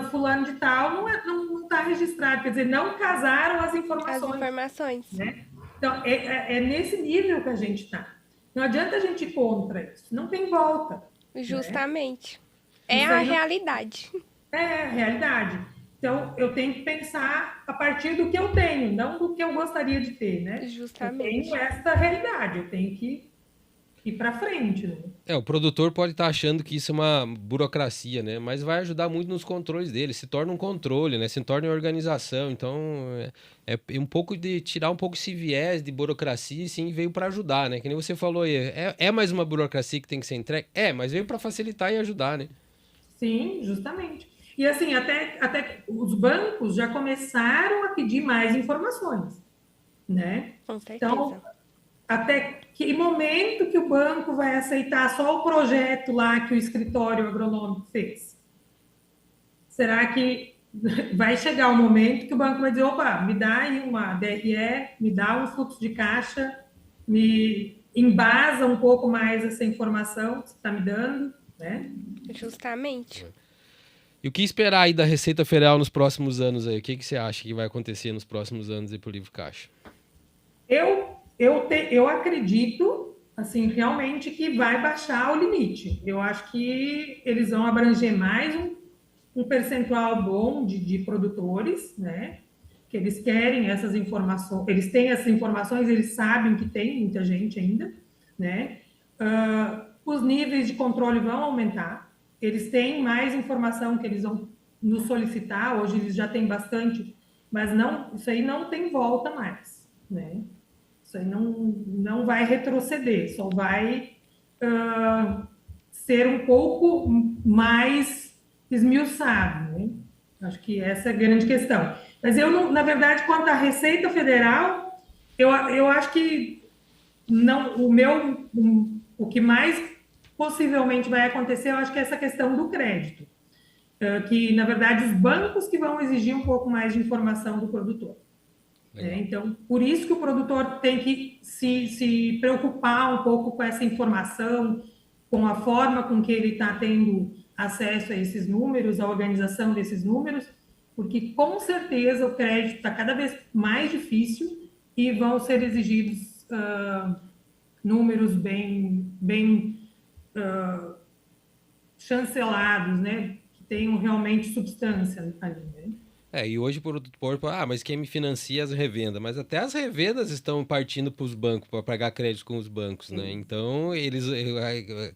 fulano de tal não está registrado. Quer dizer, não casaram as informações. Né? Então, é nesse nível que a gente está. Não adianta a gente ir contra isso. Não tem volta. Justamente. Né? É a realidade. É a realidade. Então, eu tenho que pensar a partir do que eu tenho, não do que eu gostaria de ter, né? Justamente. Eu tenho essa realidade, eu tenho que ir para frente, né? O produtor pode estar achando que isso é uma burocracia, né? Mas vai ajudar muito nos controles dele, se torna um controle, né? Se torna uma organização, então é um pouco de tirar um pouco esse viés de burocracia, e sim, veio para ajudar, né? Que nem você falou aí, é mais uma burocracia que tem que ser entregue? Mas veio para facilitar e ajudar, né? Sim, justamente. E assim, até os bancos já começaram a pedir mais informações, né? Com certeza. Então, até que momento que o banco vai aceitar só o projeto lá que o escritório agronômico fez? Será que vai chegar o momento que o banco vai dizer, opa, me dá aí uma DRE, me dá um fluxo de caixa, me embasa um pouco mais essa informação que você está me dando, né? Justamente. E o que esperar aí da Receita Federal nos próximos anos aí? O que você acha que vai acontecer nos próximos anos aí pro livro Caixa? Eu acredito, assim, realmente que vai baixar o limite. Eu acho que eles vão abranger mais um percentual bom de produtores, né? Que eles querem essas informações, eles têm essas informações, eles sabem que tem muita gente ainda, né? Os níveis de controle vão aumentar, eles têm mais informação que eles vão nos solicitar, hoje eles já têm bastante, mas não, isso aí não tem volta mais, né? Isso aí não vai retroceder, só vai ser um pouco mais esmiuçado, né? Acho que essa é a grande questão. Mas eu, na verdade, quanto à Receita Federal, eu acho que não, o que mais possivelmente vai acontecer, eu acho que é essa questão do crédito, que, na verdade, os bancos que vão exigir um pouco mais de informação do produtor. Então, por isso que o produtor tem que se preocupar um pouco com essa informação, com a forma com que ele está tendo acesso a esses números, a organização desses números, porque, com certeza, o crédito está cada vez mais difícil e vão ser exigidos números bem chancelados, né? Que tenham realmente substância ali, né? E hoje o produtor, mas quem me financia as revendas? Mas até as revendas estão partindo para os bancos, para pagar crédito com os bancos, né? Então,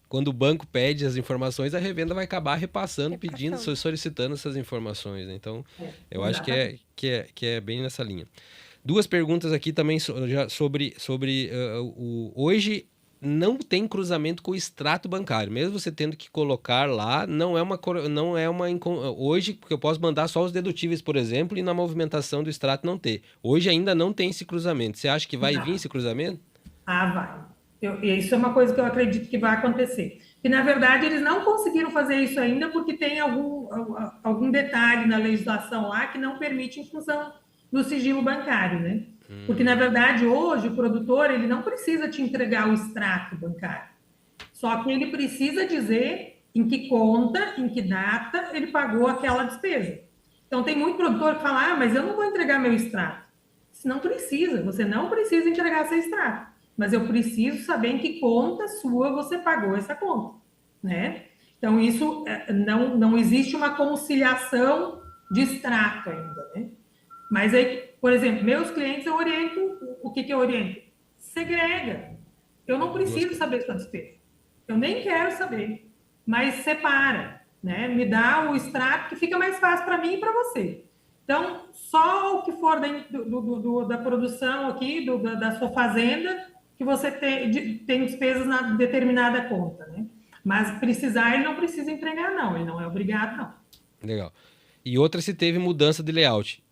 quando o banco pede as informações, a revenda vai acabar repassando, pedindo, solicitando essas informações, né? Então, eu acho que é bem nessa linha. Duas perguntas aqui também sobre hoje não tem cruzamento com o extrato bancário, mesmo você tendo que colocar lá, não é uma hoje, porque eu posso mandar só os dedutíveis, por exemplo, e na movimentação do extrato não ter. Hoje ainda não tem esse cruzamento. Você acha que vai vir esse cruzamento? Vai. Isso é uma coisa que eu acredito que vai acontecer. E, na verdade, eles não conseguiram fazer isso ainda porque tem algum detalhe na legislação lá que não permite em função do sigilo bancário, né? Porque, na verdade, hoje, o produtor ele não precisa te entregar o extrato bancário. Só que ele precisa dizer em que conta, em que data ele pagou aquela despesa. Então, tem muito produtor que fala, mas eu não vou entregar meu extrato. Você não precisa, você não precisa entregar seu extrato. Mas eu preciso saber em que conta sua você pagou essa conta, né? Então, isso não existe uma conciliação de extrato ainda, né? Mas aí, por exemplo, meus clientes eu oriento, o que eu oriento? Segrega. Eu não preciso saber sua despesa. Eu nem quero saber, mas separa, né? Me dá o extrato que fica mais fácil para mim e para você. Então, só o que for da produção aqui, da sua fazenda, que você tem despesas na determinada conta, né? Mas precisar, ele não precisa entregar, não. Ele não é obrigado, não. Legal. E outra, se teve mudança de layout.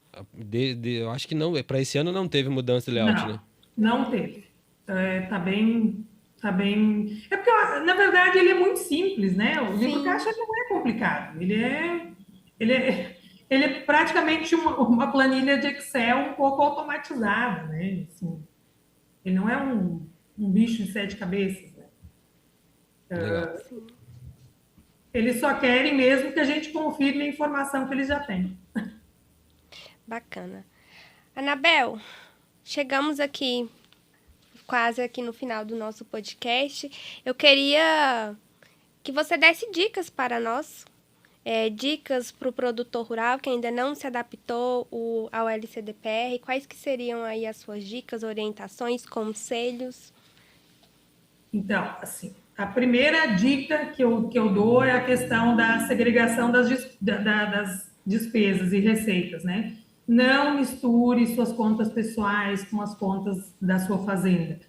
Eu acho que não, para esse ano não teve mudança de layout, né? Não teve. Tá bem. É porque, na verdade, ele é muito simples, né? O livro caixa não é complicado. Ele é praticamente uma planilha de Excel um pouco automatizada, né? Assim, ele não é um bicho de 7 cabeças, né? Eles só querem mesmo que a gente confirme a informação que eles já têm. Bacana. Anabel, chegamos aqui, quase aqui no final do nosso podcast. Eu queria que você desse dicas para nós, dicas para o produtor rural que ainda não se adaptou ao LCDPR. Quais que seriam aí as suas dicas, orientações, conselhos? Então, assim, a primeira dica que eu dou é a questão da segregação das despesas e receitas, né? Não misture suas contas pessoais com as contas da sua fazenda.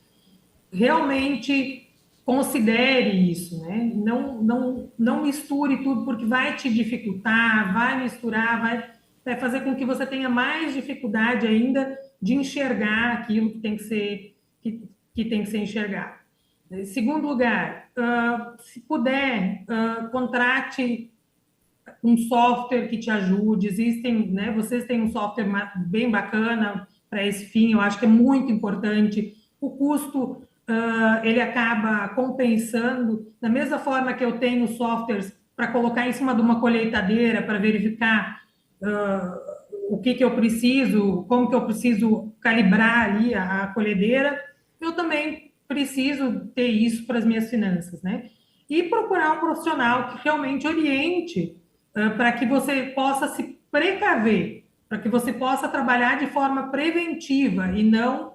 Realmente considere isso, né? Não misture tudo, porque vai te dificultar, vai misturar, vai fazer com que você tenha mais dificuldade ainda de enxergar aquilo que tem que ser enxergado. Em segundo lugar, se puder, contrate um software que te ajude. Existem, né? Vocês têm um software bem bacana para esse fim, eu acho que é muito importante. O custo, ele acaba compensando, da mesma forma que eu tenho softwares para colocar em cima de uma colheitadeira, para verificar o que eu preciso, como que eu preciso calibrar ali a colhedeira, eu também preciso ter isso para as minhas finanças, né? E procurar um profissional que realmente oriente para que você possa se precaver, para que você possa trabalhar de forma preventiva e não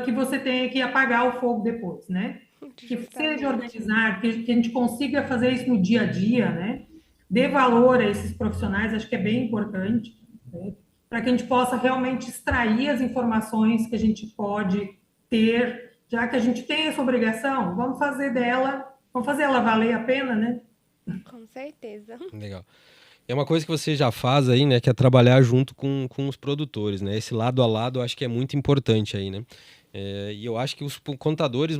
que você tenha que apagar o fogo depois, né? que seja Justamente. organizado, que a gente consiga fazer isso no dia a dia, né? Dê valor a esses profissionais, acho que é bem importante, né? Para que a gente possa realmente extrair as informações que a gente pode ter, já que a gente tem essa obrigação, vamos fazer ela valer a pena, né? Com certeza. Legal. É uma coisa que você já faz aí, né? Que é trabalhar junto com os produtores, né? Esse lado a lado eu acho que é muito importante aí, né? E eu acho que os contadores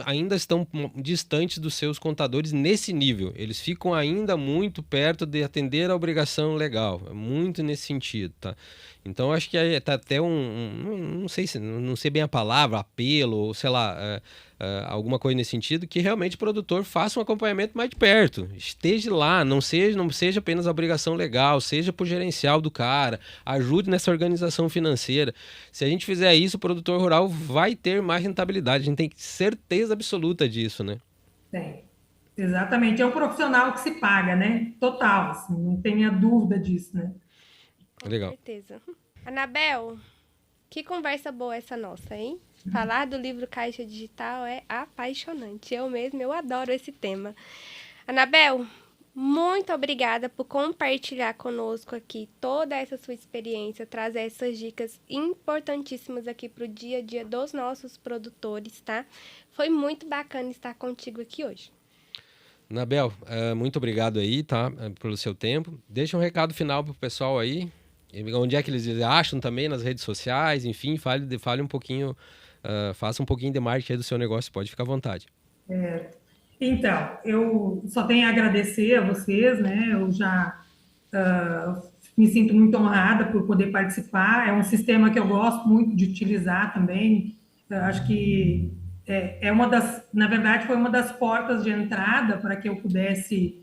ainda estão distantes dos seus contadores nesse nível. Eles ficam ainda muito perto de atender a obrigação legal. É muito nesse sentido, tá? Então, eu acho que aí tá até não sei bem a palavra, apelo, ou sei lá, alguma coisa nesse sentido, que realmente o produtor faça um acompanhamento mais de perto. Esteja lá, não seja apenas a obrigação legal, seja por gerencial do cara, ajude nessa organização financeira. Se a gente fizer isso, o produtor rural vai ter mais rentabilidade. A gente tem certeza absoluta disso, né? Tem. Exatamente. É um profissional que se paga, né? Total, assim, não tenha dúvida disso, né? Com Legal. certeza. Anabel, que conversa boa essa nossa, hein? Falar do livro Caixa Digital é apaixonante. Eu adoro esse tema. Anabel, muito obrigada por compartilhar conosco aqui toda essa sua experiência, trazer essas dicas importantíssimas aqui para o dia a dia dos nossos produtores, tá? Foi muito bacana estar contigo aqui hoje. Anabel, muito obrigado aí, tá? Pelo seu tempo. Deixa um recado final pro pessoal aí. Onde é que eles acham também nas redes sociais, enfim, fale um pouquinho, faça um pouquinho de marketing aí do seu negócio, pode ficar à vontade. Então, eu só tenho a agradecer a vocês, né? Eu já me sinto muito honrada por poder participar. É um sistema que eu gosto muito de utilizar também. Eu acho que na verdade, foi uma das portas de entrada para que eu pudesse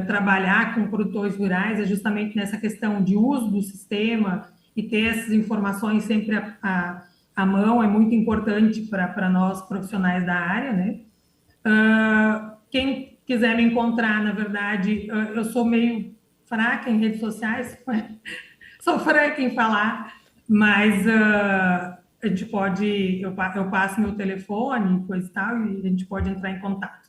trabalhar com produtores rurais, é justamente nessa questão de uso do sistema e ter essas informações sempre à mão, é muito importante para nós profissionais da área, né? Quem quiser me encontrar, na verdade, eu sou meio fraca em redes sociais, sou franca em falar, mas a gente pode, eu passo meu telefone, coisa e tal, e a gente pode entrar em contato.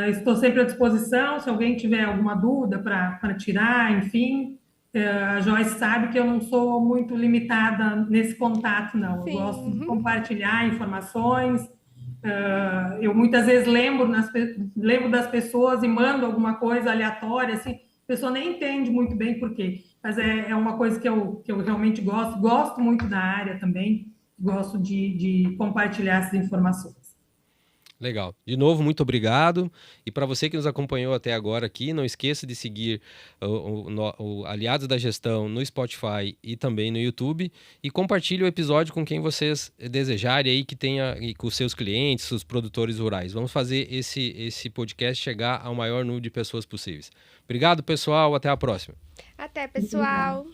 Estou sempre à disposição, se alguém tiver alguma dúvida para tirar, enfim. A Joyce sabe que eu não sou muito limitada nesse contato, não. Eu gosto de compartilhar informações. Eu muitas vezes lembro das pessoas e mando alguma coisa aleatória, assim, a pessoa nem entende muito bem por quê, mas é uma coisa que eu realmente gosto muito da área também, gosto de compartilhar essas informações. Legal. De novo, muito obrigado. E para você que nos acompanhou até agora aqui, não esqueça de seguir o Aliados da Gestão no Spotify e também no YouTube. E compartilhe o episódio com quem vocês desejarem aí, que tenha e com os seus clientes, os produtores rurais. Vamos fazer esse podcast chegar ao maior número de pessoas possíveis. Obrigado, pessoal. Até a próxima. Até, pessoal!